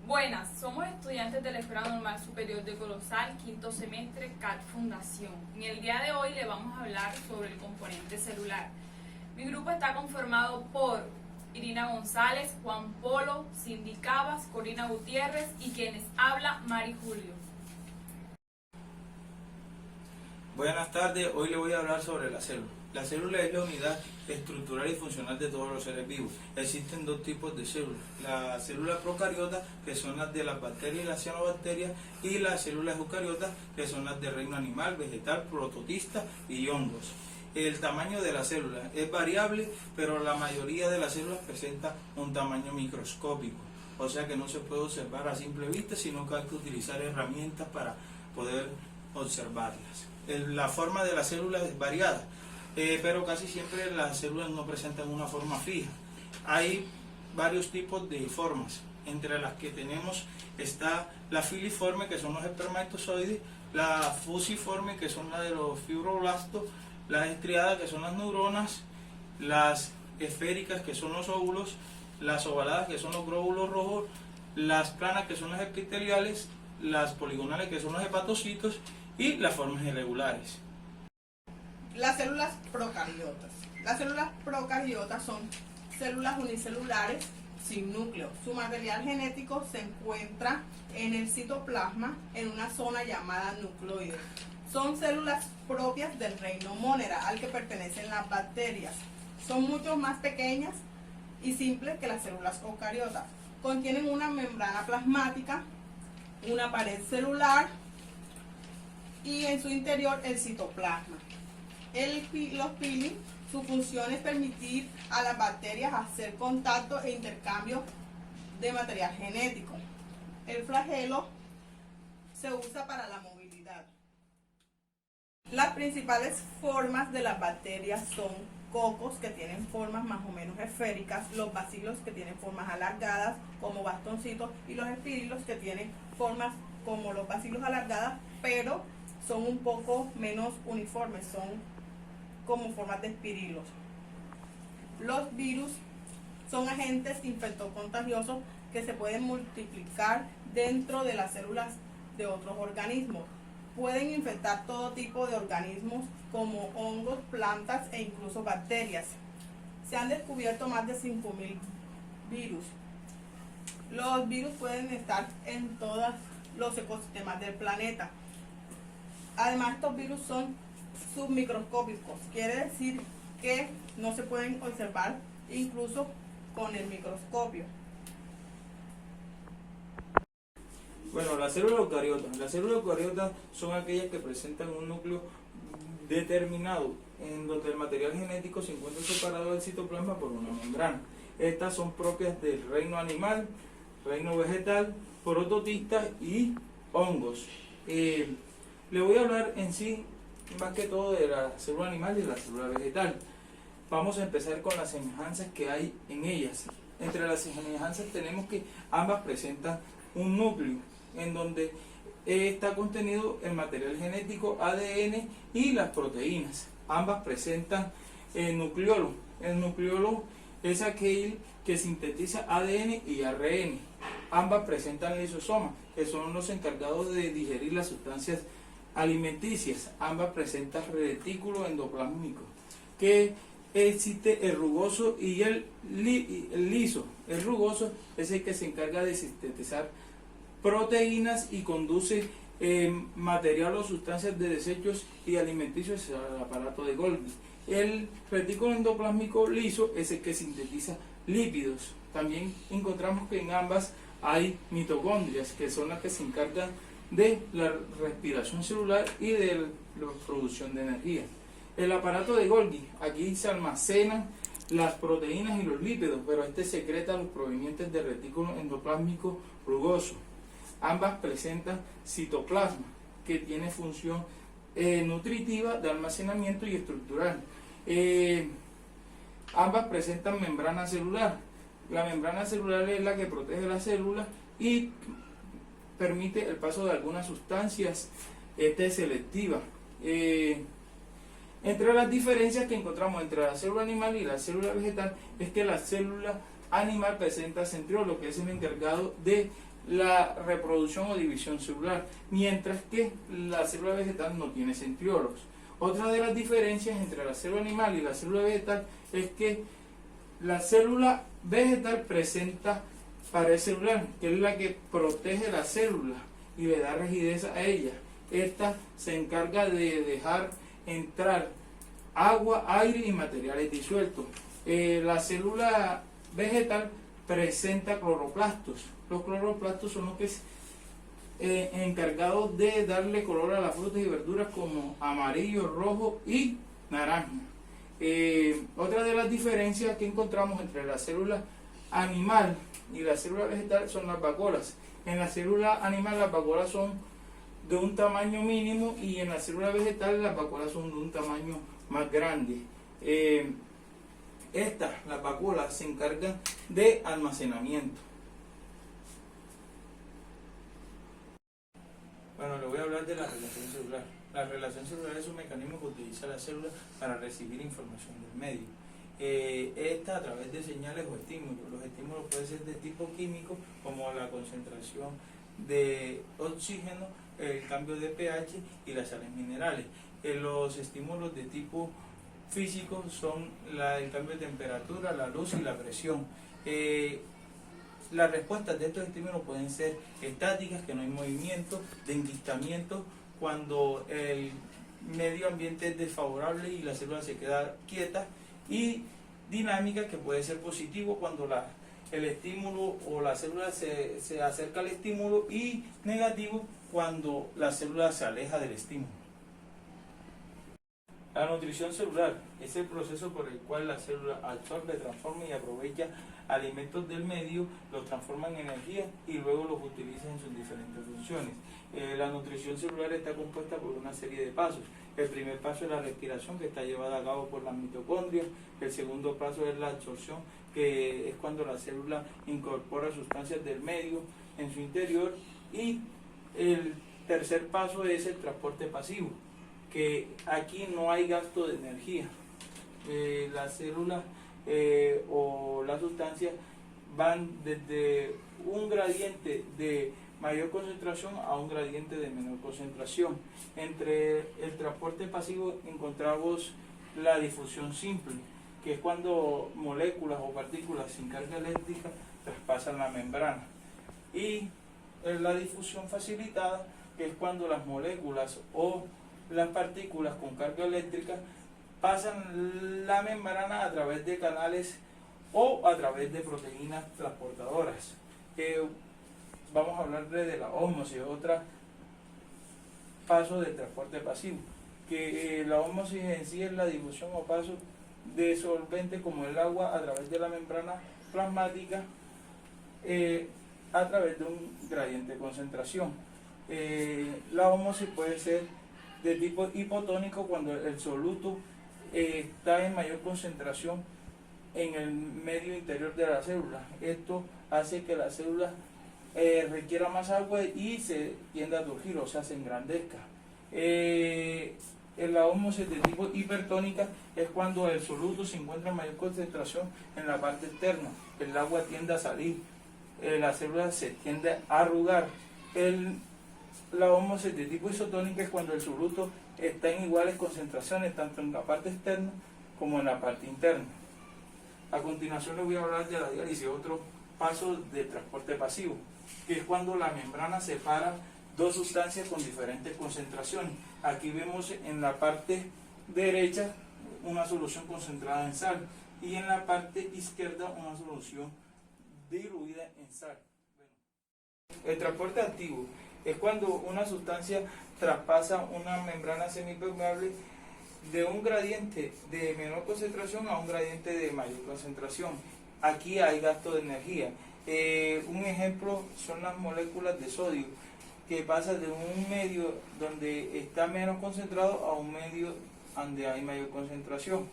Buenas, somos estudiantes de la Escuela Normal Superior de Corozal, quinto semestre, CAT Fundación. En el día de hoy le vamos a hablar sobre el componente celular. Mi grupo está conformado por Irina González, Juan Polo, Cindy Cabas, Corina Gutiérrez y quienes habla Mari Julio. Buenas tardes, hoy le voy a hablar sobre la célula. La célula es la unidad estructural y funcional de todos los seres vivos. Existen dos tipos de células: la célula procariota, que son las de las bacterias y las cianobacterias, y las células eucariotas, que son las de reino animal, vegetal, prototista y hongos. El tamaño de la célula es variable, pero la mayoría de las células presenta un tamaño microscópico, o sea que no se puede observar a simple vista, sino que hay que utilizar herramientas para poder observarlas. La forma de la célula es variada, pero casi siempre las células no presentan una forma fija. Hay varios tipos de formas, entre las que tenemos está la filiforme, que son los espermatozoides, la fusiforme, que son las de los fibroblastos, las estriadas, que son las neuronas, las esféricas, que son los óvulos, las ovaladas, que son los glóbulos rojos, las planas, que son las epiteliales, las poligonales, que son los hepatocitos, y las formas irregulares. Las células procariotas. Las células procariotas son células unicelulares sin núcleo. Su material genético se encuentra en el citoplasma en una zona llamada nucleoide. Son células propias del reino Monera, al que pertenecen las bacterias. Son mucho más pequeñas y simples que las células eucariotas. Contienen una membrana plasmática, una pared celular y en su interior el citoplasma. Los pili, su función es permitir a las bacterias hacer contacto e intercambio de material genético. El flagelo se usa para la movilidad. Las principales formas de las bacterias son cocos, que tienen formas más o menos esféricas, los bacilos, que tienen formas alargadas como bastoncitos, y los espirilos, que tienen formas como los bacilos alargadas, pero son un poco menos uniformes, son como formas de espirilos. Los virus son agentes infectocontagiosos que se pueden multiplicar dentro de las células de otros organismos. Pueden infectar todo tipo de organismos como hongos, plantas e incluso bacterias. Se han descubierto más de 5.000 virus. Los virus pueden estar en todos los ecosistemas del planeta. Además, estos virus son submicroscópicos, quiere decir que no se pueden observar incluso con el microscopio. Bueno, las células eucariotas. Las células eucariotas son aquellas que presentan un núcleo determinado, en donde el material genético se encuentra separado del citoplasma por una membrana. Estas son propias del reino animal, reino vegetal, prototistas y hongos. Le voy a hablar en sí más que todo de la célula animal y de la célula vegetal. Vamos a empezar con las semejanzas que hay en ellas. Entre las semejanzas tenemos que ambas presentan un núcleo en donde está contenido el material genético, ADN y las proteínas. Ambas presentan el nucleolo. El nucleolo es aquel que sintetiza ADN y ARN. Ambas presentan lisosomas, que son los encargados de digerir las sustancias alimenticias. Ambas presentan retículo endoplásmico, que existe el rugoso y el liso. El rugoso es el que se encarga de sintetizar proteínas y conduce material o sustancias de desechos y alimenticios al aparato de Golgi. El retículo endoplásmico liso es el que sintetiza lípidos. También encontramos que en ambas hay mitocondrias, que son las que se encargan de la respiración celular y de la producción de energía. El aparato de Golgi, aquí se almacenan las proteínas y los lípidos, pero este secreta los provenientes del retículo endoplásmico rugoso. Ambas presentan citoplasma, que tiene función nutritiva, de almacenamiento y estructural. Ambas presentan membrana celular. La membrana celular es la que protege la célula y permite el paso de algunas sustancias selectivas. Entre las diferencias que encontramos entre la célula animal y la célula vegetal es que la célula animal presenta centriolo, que es el encargado de la reproducción o división celular, mientras que la célula vegetal no tiene centriólogos. Otra de las diferencias entre la célula animal y la célula vegetal es que la célula vegetal presenta pared celular, que es la que protege la célula y le da rigidez a ella. Esta se encarga de dejar entrar agua, aire y materiales disueltos. La célula vegetal presenta cloroplastos. Los cloroplastos son los que encargados de darle color a las frutas y verduras como amarillo, rojo y naranja. Otra de las diferencias que encontramos entre la célula animal y la célula vegetal son las vacuolas. En la célula animal las vacuolas son de un tamaño mínimo y en la célula vegetal las vacuolas son de un tamaño más grande. Las vacuolas se encargan de almacenamiento. Bueno, le voy a hablar de la relación celular. La relación celular es un mecanismo que utiliza la célula para recibir información del medio. Esta a través de señales o estímulos. Los estímulos pueden ser de tipo químico, como la concentración de oxígeno, el cambio de pH y las sales minerales. Los estímulos de tipo físico son el cambio de temperatura, la luz y la presión. Las respuestas de estos estímulos pueden ser estáticas, que no hay movimiento, de enquistamiento, cuando el medio ambiente es desfavorable y la célula se queda quieta, y dinámicas, que puede ser positivo cuando el estímulo o la célula se acerca al estímulo, y negativo cuando la célula se aleja del estímulo. La nutrición celular es el proceso por el cual la célula absorbe, transforma y aprovecha alimentos del medio, los transforma en energía y luego los utiliza en sus diferentes funciones. La nutrición celular está compuesta por una serie de pasos. El primer paso es la respiración, que está llevada a cabo por las mitocondrias. El segundo paso es la absorción, que es cuando la célula incorpora sustancias del medio en su interior. Y el tercer paso es el transporte pasivo, que aquí no hay gasto de energía. Las células o las sustancias van desde un gradiente de mayor concentración a un gradiente de menor concentración. Entre el transporte pasivo encontramos la difusión simple, que es cuando moléculas o partículas sin carga eléctrica traspasan la membrana. Y la difusión facilitada, que es cuando las moléculas o las partículas con carga eléctrica pasan la membrana a través de canales o a través de proteínas transportadoras. Vamos a hablar de la ósmosis, otro paso del transporte pasivo, que la ósmosis en sí es la difusión o paso de solventes como el agua a través de la membrana plasmática a través de un gradiente de concentración. La ósmosis puede ser de tipo hipotónico, cuando el soluto está en mayor concentración en el medio interior de la célula. Esto hace que la célula requiera más agua y se tienda a turgir, o sea, se engrandezca. La ósmosis de tipo hipertónica es cuando el soluto se encuentra en mayor concentración en la parte externa, el agua tiende a salir, la célula se tiende a arrugar. La ósmosis de tipo isotónica es cuando el soluto está en iguales concentraciones tanto en la parte externa como en la parte interna. A continuación les voy a hablar de la diálisis, otro paso de transporte pasivo, que es cuando la membrana separa dos sustancias con diferentes concentraciones. Aquí vemos en la parte derecha una solución concentrada en sal y en la parte izquierda una solución diluida en sal. El transporte activo es cuando una sustancia traspasa una membrana semipermeable de un gradiente de menor concentración a un gradiente de mayor concentración. Aquí hay gasto de energía. Un ejemplo son las moléculas de sodio, que pasa de un medio donde está menos concentrado a un medio donde hay mayor concentración.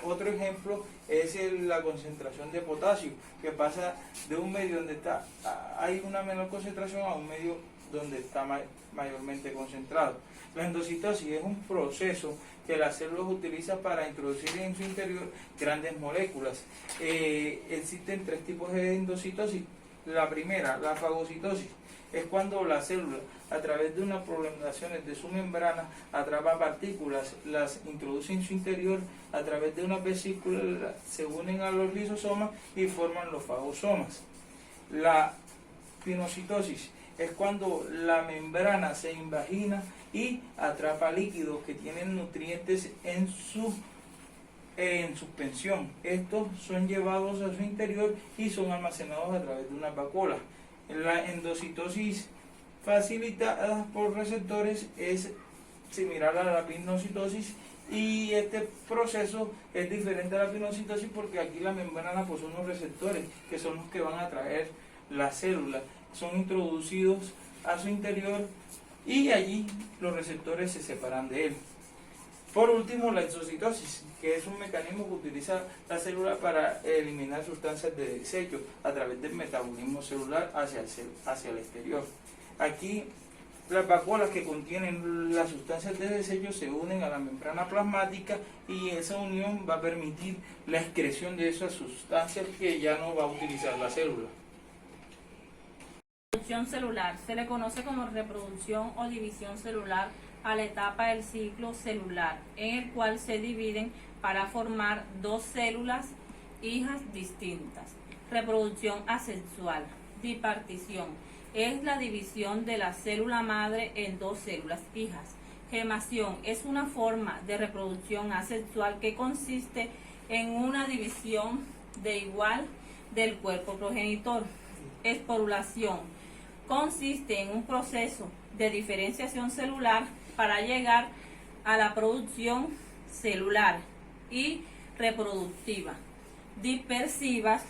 Otro ejemplo es la concentración de potasio, que pasa de un medio donde hay una menor concentración a un medio donde está mayormente concentrado. La endocitosis es un proceso que las células utilizan para introducir en su interior grandes moléculas. Existen tres tipos de endocitosis: La primera, la fagocitosis, es cuando la célula, a través de unas prolongaciones de su membrana, atrapa partículas, las introduce en su interior, a través de unas vesículas se unen a los lisosomas y forman los fagosomas. La pinocitosis es cuando la membrana se invagina y atrapa líquidos que tienen nutrientes en suspensión. Estos son llevados a su interior y son almacenados a través de una vacuola. La endocitosis facilitada por receptores es similar a la pinocitosis, y este proceso es diferente a la pinocitosis porque aquí la membrana posee unos receptores que son los que van a atraer la célula, son introducidos a su interior y allí los receptores se separan de él. Por último, la exocitosis, que es un mecanismo que utiliza la célula para eliminar sustancias de desecho a través del metabolismo celular hacia el exterior. Aquí las vacuolas que contienen las sustancias de desecho se unen a la membrana plasmática y esa unión va a permitir la excreción de esas sustancias que ya no va a utilizar la célula. Reproducción celular se le conoce como reproducción o división celular a la etapa del ciclo celular, en el cual se dividen para formar dos células hijas distintas. Reproducción asexual, dipartición, es la división de la célula madre en dos células hijas. Gemación es una forma de reproducción asexual que consiste en una división de igual del cuerpo progenitor. Esporulación consiste en un proceso de diferenciación celular para llegar a la producción celular y reproductiva dispersivas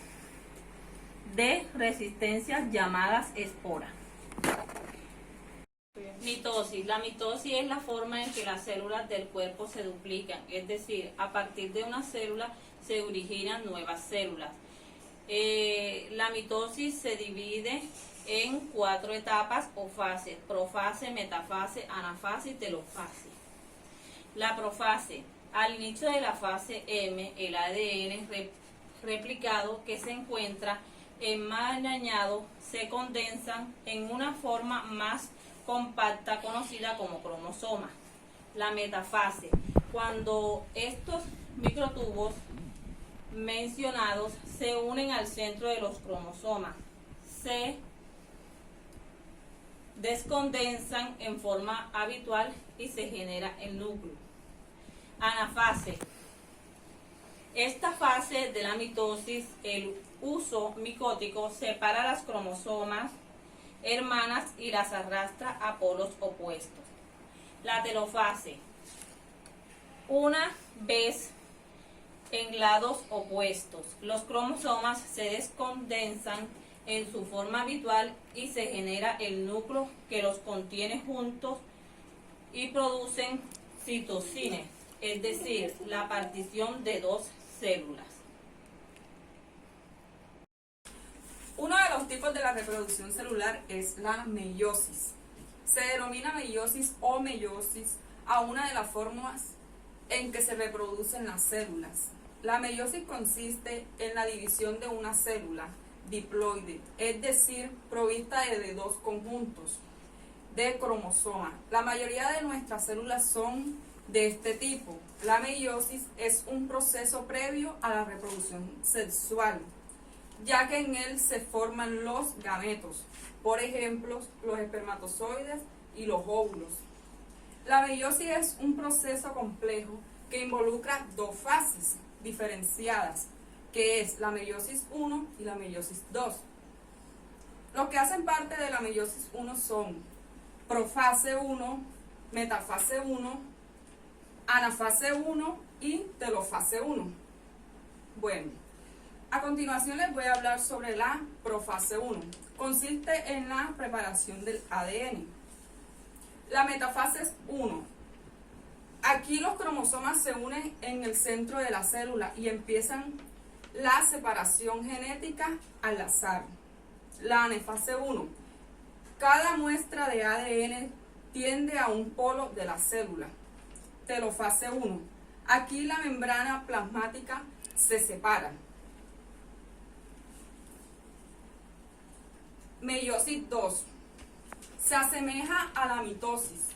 de resistencias llamadas esporas. Mitosis. La mitosis es la forma en que las células del cuerpo se duplican, es decir, a partir de una célula se originan nuevas células. La mitosis se divide en 4 etapas o fases: profase, metafase, anafase y telofase. La profase: al inicio de la fase M, el ADN replicado que se encuentra enmarañado se condensan en una forma más compacta conocida como cromosoma. La metafase: cuando estos microtubos mencionados se unen al centro de los cromosomas, se descondensan en forma habitual y se genera el núcleo. Anafase: esta fase de la mitosis, el uso micótico separa las cromosomas hermanas y las arrastra a polos opuestos. La telofase: una vez en lados opuestos, los cromosomas se descondensan en su forma habitual y se genera el núcleo que los contiene juntos y producen citocines, es decir, la partición de dos células. Uno de los tipos de la reproducción celular es la meiosis. Se denomina meiosis o meiosis a una de las formas en que se reproducen las células. La meiosis consiste en la división de una célula diploide, es decir, provista de dos conjuntos de cromosomas. La mayoría de nuestras células son de este tipo. La meiosis es un proceso previo a la reproducción sexual, ya que en él se forman los gametos, por ejemplo, los espermatozoides y los óvulos. La meiosis es un proceso complejo que involucra dos fases diferenciadas, que es la meiosis 1 y la meiosis 2. Los que hacen parte de la meiosis 1 son profase 1, metafase 1, anafase 1 y telofase 1. Bueno, a continuación les voy a hablar sobre la profase 1. Consiste en la preparación del ADN. La metafase es 1. Aquí los cromosomas se unen en el centro de la célula y empiezan la separación genética al azar. La anafase 1. Cada muestra de ADN tiende a un polo de la célula. Telofase 1. Aquí la membrana plasmática se separa. Meiosis 2. Se asemeja a la mitosis.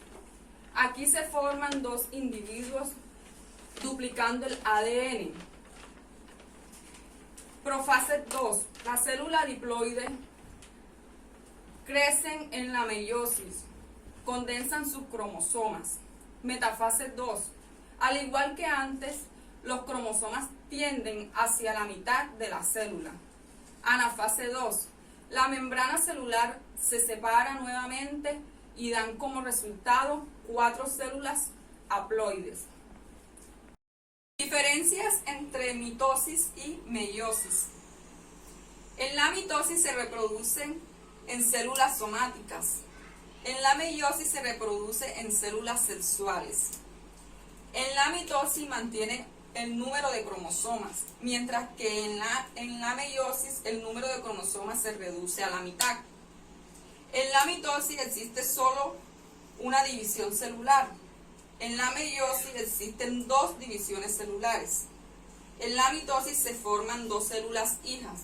Aquí se forman dos individuos duplicando el ADN. Profase 2. La célula diploide crecen en la meiosis, condensan sus cromosomas. Metafase 2. Al igual que antes, los cromosomas tienden hacia la mitad de la célula. Anafase 2. La membrana celular se separa nuevamente y dan como resultado 4 células haploides. Diferencias entre mitosis y meiosis. En la mitosis se reproducen en células somáticas. En la meiosis se reproduce en células sexuales. En la mitosis mantiene el número de cromosomas, mientras que en la meiosis el número de cromosomas se reduce a la mitad. En la mitosis existe solo una división celular. En la meiosis existen 2 divisiones celulares. En la mitosis se forman 2 células hijas,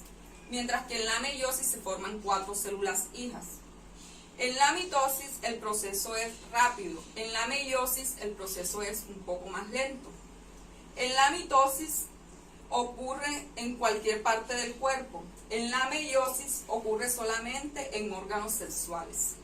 mientras que en la meiosis se forman 4 células hijas. En la mitosis el proceso es rápido, en la meiosis el proceso es un poco más lento. En la mitosis ocurre en cualquier parte del cuerpo, en la meiosis ocurre solamente en órganos sexuales.